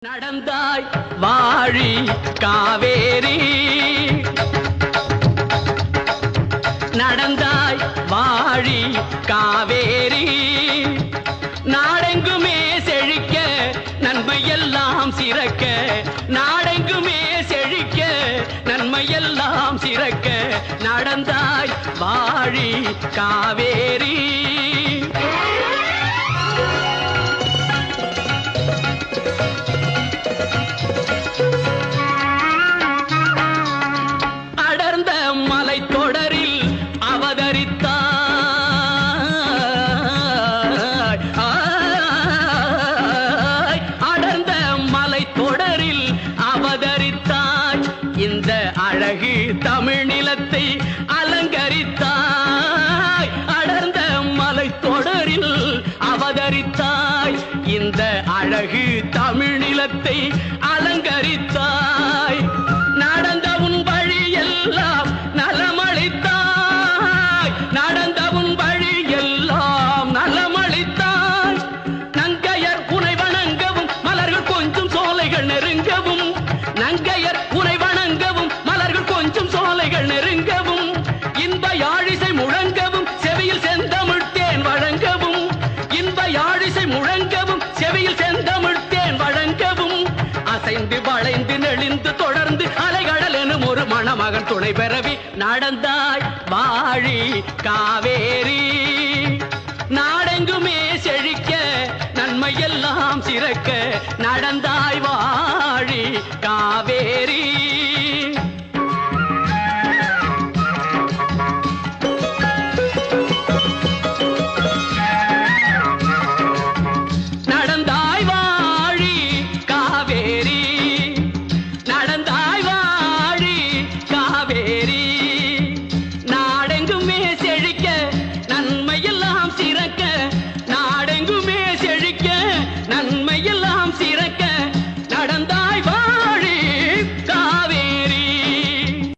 நடந்தாய் வாழி காவேரி நடந்தாய் வாழி காவேரி நாடெங்குமே செழிக்க நன்மையெல்லாம் சிறக்க நாடெங்குமே செழிக்க நன்மையெல்லாம் சிறக்க நடந்தாய் வாழி காவேரி இந்த அழகு தமிழ் நிலத்தை அலங்கரித்தாய் அடர்ந்த மலை தொடரில் அவதரித்தாய் இந்த அழகு தமிழ் நிலத்தை அலங்கரித்தாய் நடந்த உன் வழி எல்லாம் நலமளித்தாய் நடந்த உன் வழி எல்லாம் நலமளித்தாய் நங்கையர் உனை வணங்கவும் மலர்கள் கொஞ்சம் சோலைகள் நெருங்கவும் நங்கையர் உனை வணங்கவும் மலர்கள் கொஞ்சம் சோலைகள் நெருங்கவும் இன்ப யாழிசை முழங்கவும் செவியில் செந்தமிழ் தேன் வழங்கவும் இன்ப யாழிசை முழங்கவும் செவியில் செந்தமிழ் தேன் வழங்கவும் அசைந்து வளைந்து நெளிந்து தொடர்ந்து அலைகடல் எனும் ஒரு மணமகன் துணை பெறவி நடந்தாய் வாழி காவேரி நாடெங்குமே செழிக்க நன்மையெல்லாம் சிறக்க நடந்தாய் வாழி காவேரி நடந்தாய் வாழி காவேரி நடந்தாய் வாழி காவேரி